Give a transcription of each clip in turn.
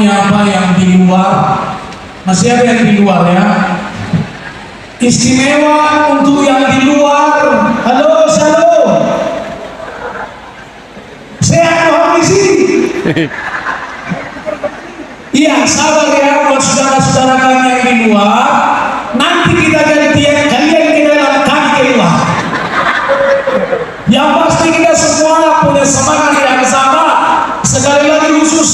menyapa yang di luar. Masih ada yang di luar ya? Istimewa untuk yang di luar. Halo, shalom. Sehat Tuhan di sini. Iya, sabar ya buat saudara-saudara kami yang di luar. Nanti kita gantian kalian ke dalam, kami keluar. Yang pasti kita semua punya semangat yang sama. Sekali lagi khusus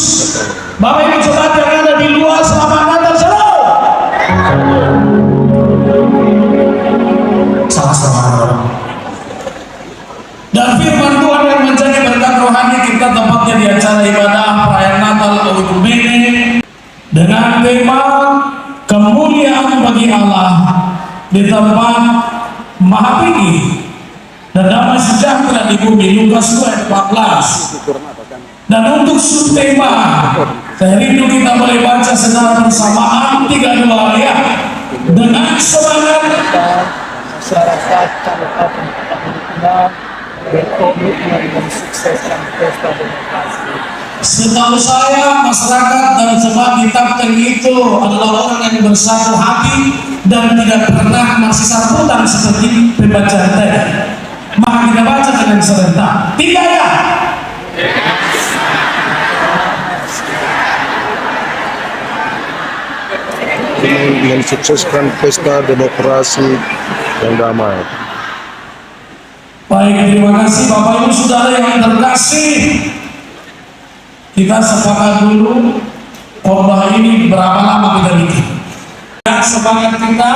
Bapak Ibu Jemaat yang ada di luar, selamat Natal, shalom. Sama-sama. Dan firman Tuhan yang menjadi berkat rohani kita tepatnya di acara ibadah perayaan Natal Tahun Bene dengan tema kemuliaan bagi Allah di tempat maha tinggi dan damai sejahtera di bumi, Lukas 2 ayat 14. Dan untuk subtema saya rindu kita boleh baca secara bersamaan 3 dua ayat dengan semangat masyarakat Kabupaten Petahunan berkomitmen mensukseskan pesta demokrasi. Setahu saya masyarakat dan jemaat di Tapteng itu adalah orang yang bersatu hati dan tidak pernah marsisarputan seperti pembacaan tadi. Maka kita baca dengan serentak 3 ya. Mensukseskan pesta demokrasi yang damai. Baik, terima kasih Bapak Ibu Saudara yang terkasih. Kita sepakat dulu khotbah ini berapa lama kita bikin. Ya, semangat kita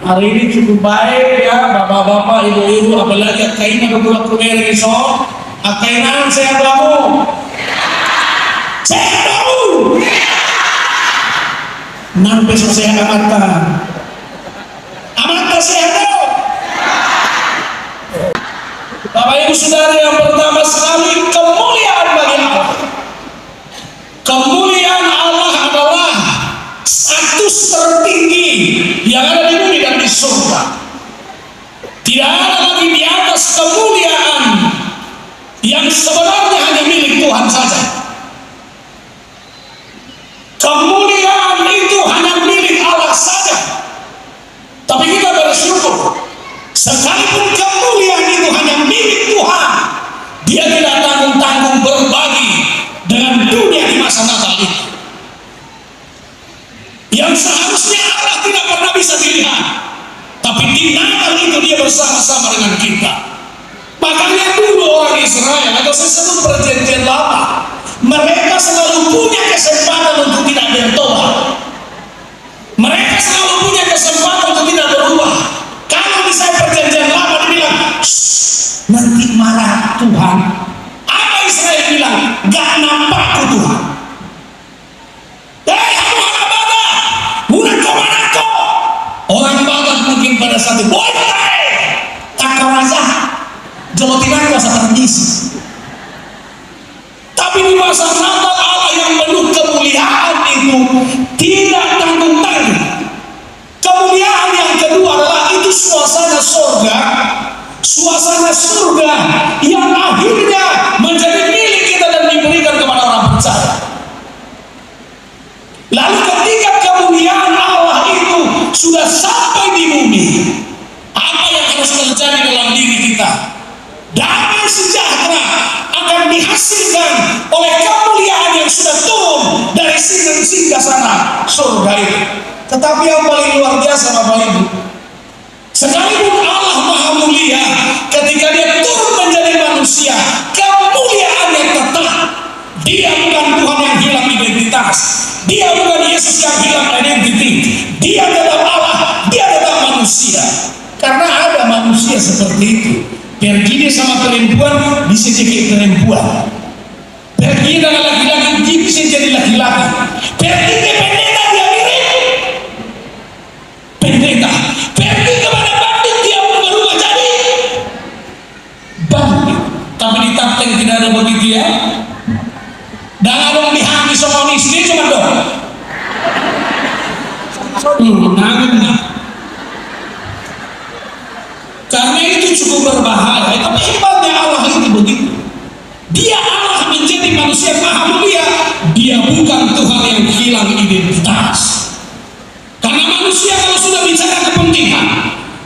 hari ini cukup baik ya, bapak-bapak, ibu-ibu, apalagi kayaknya berdua kuliah so, kainan saya kamu, saya tahu. Nampak saya amata saya tahu. Bapak Ibu Saudara yang pertama sekali, kemuliaan bagi Allah. Kemuliaan Allah adalah status tertinggi yang ada di bumi dan di surga. Tidak ada lagi di atas kemuliaan yang sebenarnya hanya milik Tuhan saja. Kemuliaan itu hanya milik Allah saja. Tapi kita bersyukur, sekalipun kemuliaan itu hanya milik Tuhan, Dia tidak tanggung-tanggung berbagi dengan dunia di masa Natal itu. Yang seharusnya Allah tidak pernah bisa dilihat, tapi di Natal itu Dia bersama-sama dengan kita. Makanya dulu orang Israel atau sesama perjanjian lama, mereka selalu punya kesempatan untuk tidak bertobat. Mereka selalu punya kesempatan untuk tidak berubah. Kalau misalnya perjanjian lama dibilang, nanti marah Tuhan. Apa Israel bilang? Gak nampakku Tuhan. Kamu anak Batak, bukan kau mana kau? Orang Batak mungkin pada saat itu, boy, kakak raja, jelotinan rasa tergisi. Tapi di masa Natal Allah yang penuh kemuliaan itu tidak tanggung-tanggung. Kemuliaan yang kedua adalah itu suasana surga, yang akhirnya menjadi milik kita dan diberikan kepada orang percaya. Lalu ketika kemuliaan Allah itu sudah sampai di bumi, apa yang harus terjadi dalam diri kita? Damai sejahtera akan dihasilkan oleh kemuliaan yang sudah turun dari singgasana surga itu. Tetapi yang paling luar biasa Bapak Ibu, sekalipun Allah Maha Mulia, ketika Dia turun menjadi manusia, kemuliaannya tetap. Dia bukan Tuhan yang hilang identitas, Dia bukan Yesus yang hilang identiti. Dia tetap Allah, Dia tetap manusia. Karena ada manusia seperti itu, pergi sama perempuan bisa jadi perempuan, pergi dengan laki-laki bisa jadi laki-laki, pergi ke pendeta dia mirip pendeta, pergi kepada bandit dia berubah jadi bandit. Tapi di Tapteng tidak ada begitu ya. Dan ada yang dihami sama istri cuma dong. Karena itu cukup berbahaya. Tapi hebatnya Allah itu begitu. Dia Allah menjadi manusia manusia maha mulia, dia bukan Tuhan yang hilang identitas. Karena manusia kalau sudah bicara kepentingan,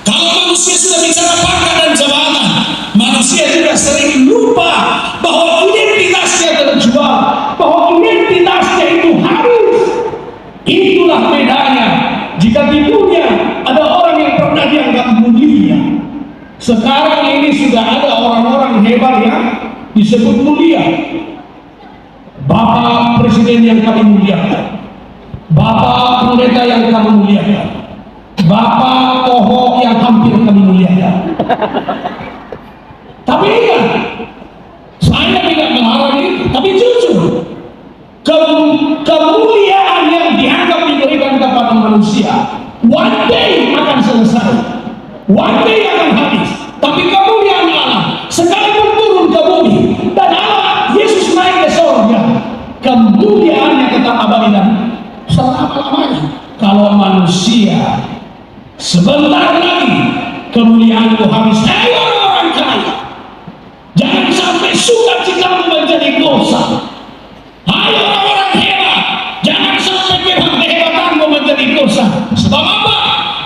kalau manusia sudah bicara pangkat dan jabatan, manusia juga sering lupa bahwa identitasnya terjual, bahwa identitasnya itu harus. Itulah bedanya. Jika di dunia ada orang yang pernah dianggap mulia, sekarang ini sudah ada orang-orang hebat yang disebut mulia. Bapak Presiden yang kami muliakan, Bapak Pendeta yang kami muliakan, Bapak Toho yang hampir kami muliakan. Tapi ingat, saya tidak melarang itu, tapi jujur, kemuliaan yang dianggap diberikan kepada manusia one day akan selesai, one day akan habis. Tapi kemuliaan Allah sekalipun turun ke bumi dan Allah Yesus naik ke surga, kemuliaannya tetap abadi dan selama-lamanya. Kalau manusia sebentar lagi kemuliaanku habis, ayo orang kaya, jangan sampai sukacitamu menjadi dosa. Ayo orang hebat, jangan sampai kehebatanmu menjadi dosa. Sebab apa?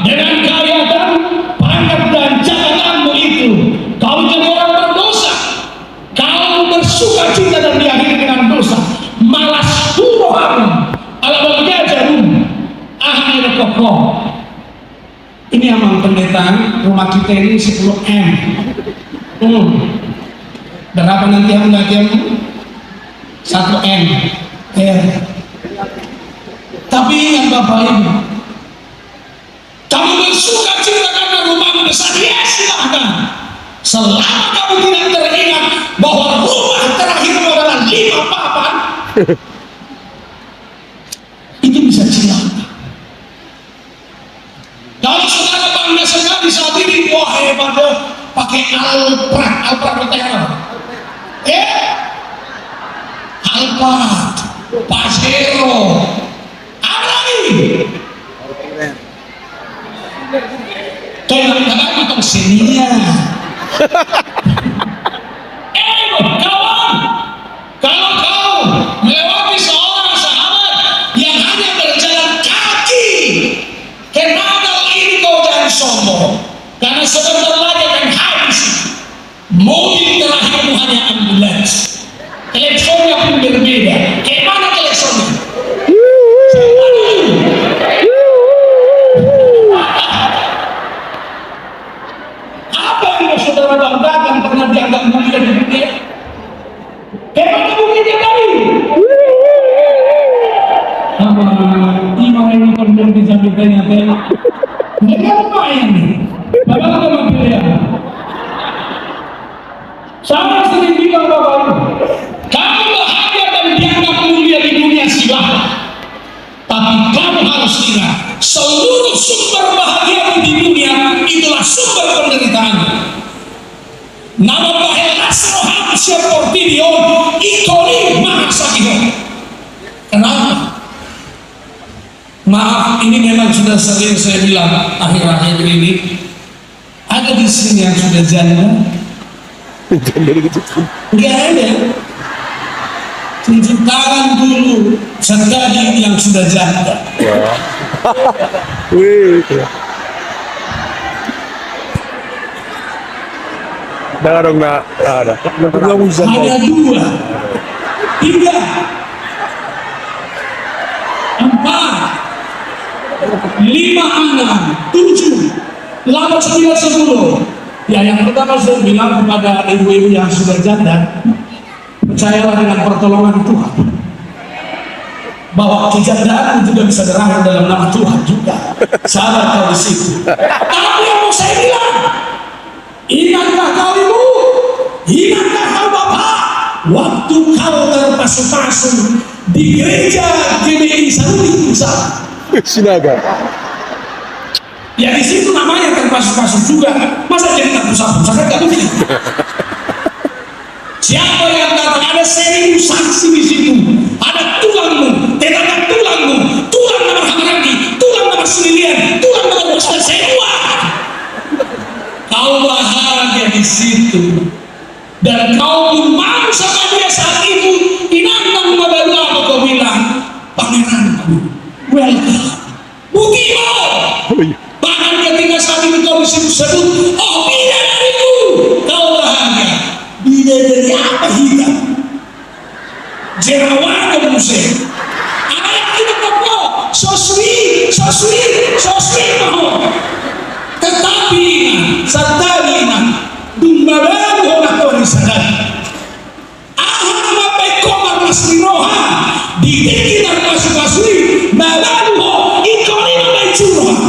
Dengan kaya dan pangkat dan jabatanmu itu, kau jadi orang berdosa. Kau bersukacita dan diakhiri dengan dosa. Malas turohan, ala jarum, akhir kokoh. Ini emang pendeta rumah kita ini 10 M. Berapa nanti yang 1 M. Tapi ingat Bapak Ibu, kamu bersukacita karena rumahmu besar, ya silahkan. Selama kamu tidak teringat bahwa rumah terakhirmu adalah 5 papan, itu bisa cilaka. Kalau saudara bangga sekali saat ini, wah hebat deh, pakai Alphard Hotel, Alphard, Pajero, apa lagi? Kayak atau Xenia. Kawan, kalau kau melewati seorang sahabat yang hanya berjalan kaki, kenapa ini kau jangan sombong? Karena sebentar lagi akan habis. Mobil terakhirmu hanya ambulans. Teleponnya pun berbeda. Kayak mana teleponnya? Apa yang saudara banggakan pernah dianggap mulia di dunia? Kayak mana buktinya tadi? Sama imam yang nonton di sampingnya teh. Mereka lumayan nih. Bapak sama pilihan. Saya sering bilang Bapak Ibu, kamu bahagia dan dianggap mulia di dunia silahkan. Tapi kamu harus ingat, seluruh sumber bahagia di dunia itulah sumber penderitaan. Nama bahaya Nasrohan Syarportidion Ikoli Mahasakihon. Kenapa? Maaf, ini memang sudah sering saya bilang akhir-akhir ini. Ada di sini yang sudah janda? Enggak ada. Tunjuk tangan dulu sekali yang sudah janda. Wih. Jangan dong nak ada. Ada 2, 3, 4, 5 anak, 7, 8, 9, 10. Ya, yang pertama saya bilang kepada ibu-ibu yang sudah janda, percayalah dengan pertolongan Tuhan bahwa kejandaan juga bisa berakhir dalam nama Tuhan juga. Sabar kau di situ. Tapi yang mau saya bilang, ingatkah kau ibu? Ingatkah kau bapak? Waktu kau terpasu-pasu di gereja GBI Saudi Pusat, Sinaga. ya di situ namanya terpasu-pasu juga. Masa jadi terpusat-pusat kan gak mungkin. Siapa yang datang, ada 1000 saksi di situ. Ada tulangmu, tenaga tulangmu, tulang nomor Hamarandi, tulang nomor Semilian, tulang nomor Ustaz semua. Kau bahagia di situ. Dan kau pun mau sama dia saat itu Binatang babalu apa kau bilang? Pangeranku, welcome. Bukimo. Bahkan ketika saat itu kau disebut, oh bidadariku, kau bahagia. Bidadari apa hitam? Jerawat kemusik. Ayat kita kau, so sweet mau. Tetapi satari dumba baru orang kau disadari. Masih roha dikit dan masuk-masuk malalu ikoni mencurah.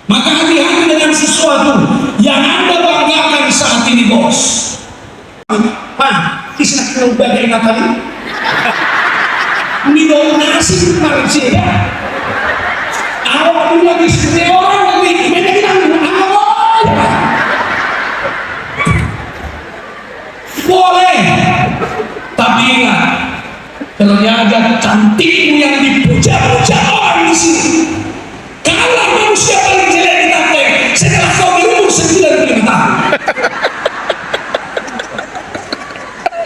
Maka hati-hati dengan sesuatu yang Anda banggakan saat ini, bos. Pak, kisah kau bagaimana tadi? Minonasi kemarin sih ya. Awak dulu lagi seperti orang lagi menyenangkan awak. Boleh. Tapi ingat, ternyata cantikmu yang dipuja-puja orang di sini. Kalau manusia paling jelek di Tanteng, setelah kau berumur 95 tahun.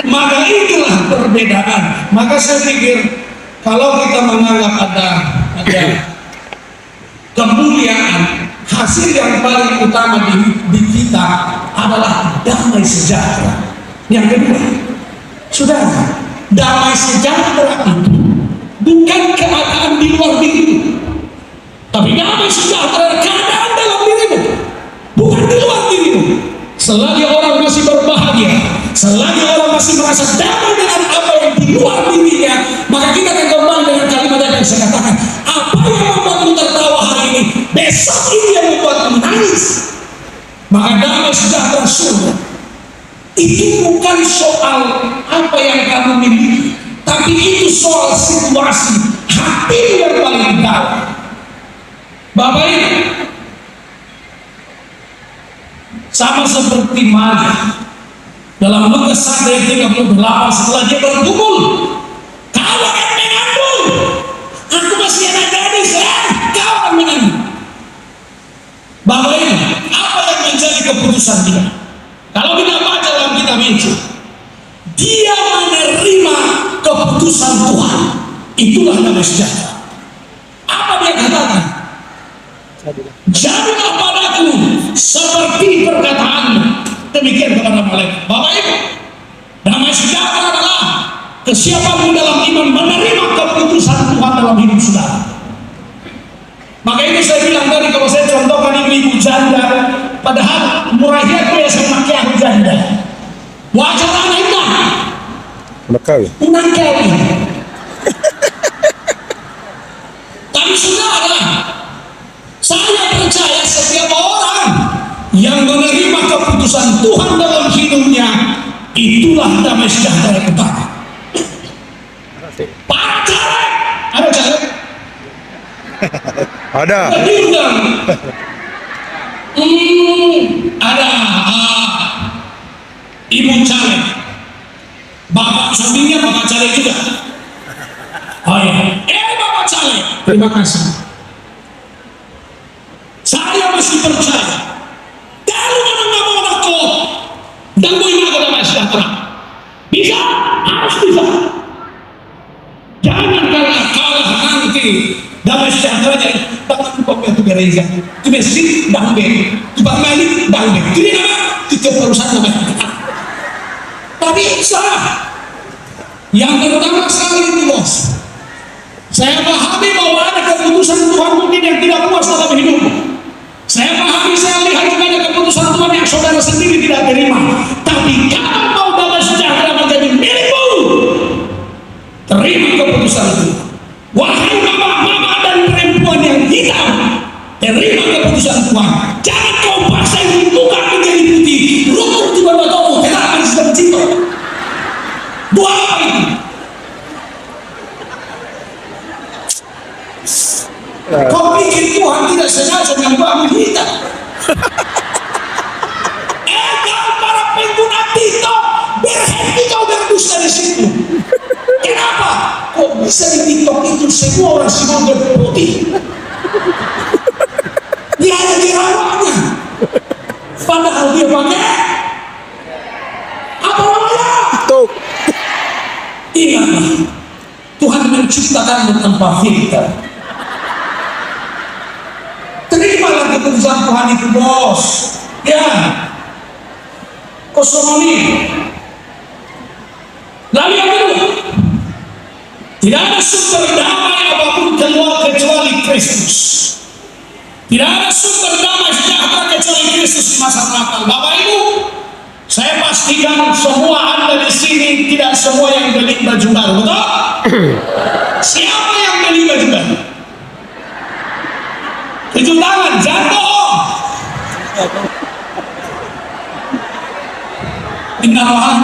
Maka itulah perbedaan. Maka saya pikir, kalau kita menganggap ada kemuliaan, hasil yang paling utama di kita adalah damai sejahtera. Yang kedua, saudara, damai sejahtera itu bukan keadaan di luar dirimu, tapi damai sejahtera keadaan dalam dirimu, bukan di luar dirimu. Selagi orang masih berbahagia, selagi orang masih merasa damai dengan apa yang di luar dirinya, maka kita akan kembali dengan kalimat yang saya katakan, apa yang membuatmu tertawa hari ini, besok ini yang membuatmu menangis. Maka damai sejahtera surga itu bukan soal apa yang kamu miliki, tapi itu soal situasi hati yang paling dalam. Bapak Ibu, sama seperti Maria dalam Lukas 1:38, setelah dia bergumul, kau akan mengandung, aku masih anak gadis, kau akan mengandung. Bapak Ibu, apa yang menjadi keputusan dia? Kalau kita baca dalam kitab Injil, dia menerima keputusan Tuhan. Itulah damai sejahtera. Apa dia katakan? Jadilah padaku seperti perkataanmu. Demikian kepada malaikat. Bapak Ibu, damai sejahtera adalah kesiapanmu dalam iman menerima keputusan Tuhan dalam hidup saudara. Maka itu saya bilang tadi, kalau saya contohkan ibu-ibu janda, padahal murahnya itu ya sama kayak aku janda. Wajar anak indah. Unang kawin. Tapi saudara, saya percaya setiap orang yang menerima keputusan Tuhan dalam hidupnya, itulah damai sejahtera yang utama. Para caleg, ada caleg? Ada. Diundang. Ada ibu caleg, bapak suaminya bapak caleg juga. Oh ya, bapak caleg, terima kasih. Saya masih percaya kalau anak kau dan boy aku damai sejahtera, bisa, harus bisa. Jangan karena kalah nanti damai sejahtera jadi tangan kopi itu gereja, itu masjid damai, itu balik damai, itu dia nama, itu perusahaan damai. Tapi salah. Yang pertama sekali itu bos, saya pahami bahwa ada keputusan Tuhan mungkin yang tidak puas dalam hidupmu. Saya pahami, saya lihat juga ada keputusan Tuhan yang saudara sendiri tidak terima. Tapi kalau mau damai sejahtera menjadi milikmu, terima keputusan itu. Wahai mama dan perempuan yang hitam, terima keputusan Tuhan. Jangan kau paksa buka menjadi putih, rukun tiba batamu, kenapa sudah mencinta? Buat apa itu? Kau pikir Tuhan tidak sengaja mengubahmu hitam? Kau para pengguna TikTok, berhenti kau berdusta di situ. Kenapa? Kok bisa di TikTok itu semua orang semuanya putih? Dia ada jerawatnya, padahal dia pakai apa namanya? menciptakanmu tanpa filter. Terimalah keputusan Tuhan itu, bos. Ya, kosmoni. Lalu yang kedua, tidak ada sumber damai apapun keluar kecuali Kristus. Tidak ada sumber damai sejahtera kecuali Kristus di masa Natal. Bapak Ibu, saya pastikan semua Anda di sini tidak semua yang beli baju baru, betul? Siapa yang beli baju baru? Tunjuk tangan, jangan bohong. Inna Allah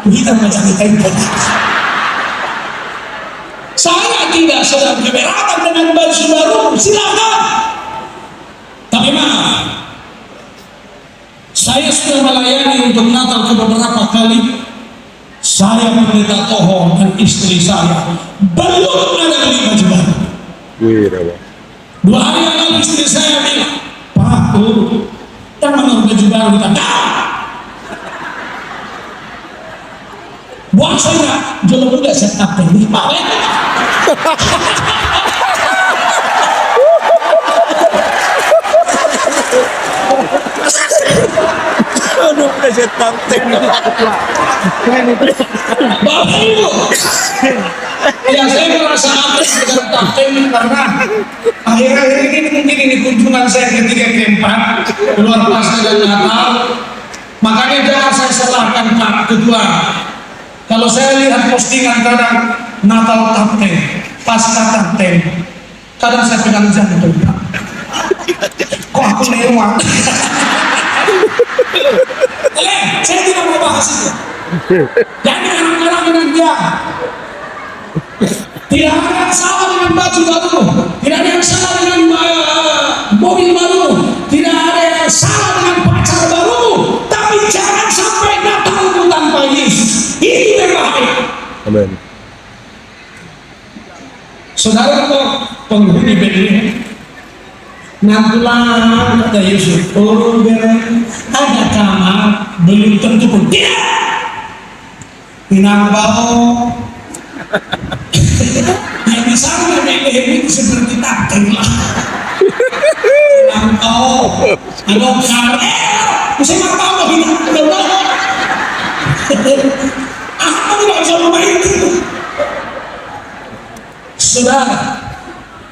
kita macam kita. Saya tidak sedang keberatan dengan baju baru, silakan. Tapi maaf, saya sudah melayani untuk Natal ke beberapa kali. Saya pendeta Toho dan istri saya belum ada beli baju baru. Wih, 2 hari yang lalu istri saya bilang, Pak, yang menurut baju baru kita dah. Buat saya, jodoh muda saya tak beli, Pak. Ano na siya tapten? Bapak Ibu, ya saya merasa aneh dengan tapten karena akhir-akhir ini mungkin ini kunjungan saya ketiga keempat keluar pasca dan Natal. Makanya jangan saya salahkan Pak Ketua. Kalau saya lihat postingan kadang Natal tapten, pasca tapten, kadang saya pegang jantung. Kok aku lewat? Saya tidak mau bahas itu. Jangan dilarang-larang dengan dia. Tidak ada yang salah dengan baju baru, tidak ada yang salah dengan mobil baru, tidak ada yang salah dengan pacar baru. Tapi jangan sampai Natalmu tanpa Yesus. Itu yang bahaya. Amin. Saudara penghuni Betlehem, Nampula kata Yesus, oh ada kamar, belum tentu pun tidak. Pinambau yang di sana Betlehem itu seperti takdir lah. Pinambau, ada kamar, bisa tahu tidak? Apa tidak bisa itu? Saudara,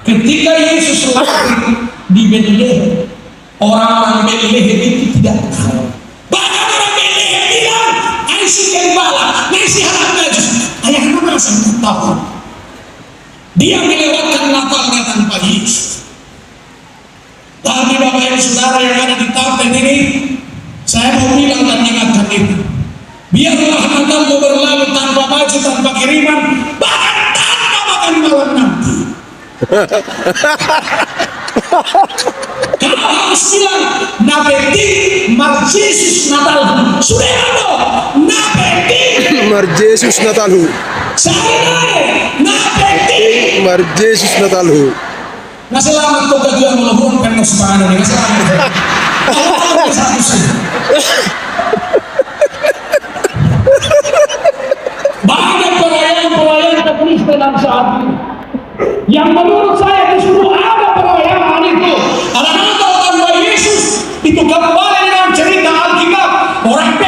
ketika Yesus lahir di Betlehem, orang-orang Betlehem itu tidak tahu. Bahkan orang Betlehem bilang, "Aisi gembala, aisi anak najis." Ayah mana saya tahu? Dia melewatkan Natalnya tanpa Yesus. Tapi Bapak Ibu Saudara yang ada di tapten ini, saya mau bilang dan ingatkan itu. Biarlah Natalmu berlalu tanpa baju, tanpa kiriman, bahkan tanpa makan malam nanti. Kalau harus bilang Nabeti Marjesus Natal, sudah ada Nabeti Marjesus Natalu. saya Nabeti Marjesus Natalu. na salamat po kaduang malabong kan sa paano ni salamat po satu sih banyak perayaan teknis dalam saat ini yang menurut saya disuruh ada perayaan itu. Karena Natal tanpa Yesus itu kembali dengan cerita Alkitab. Orang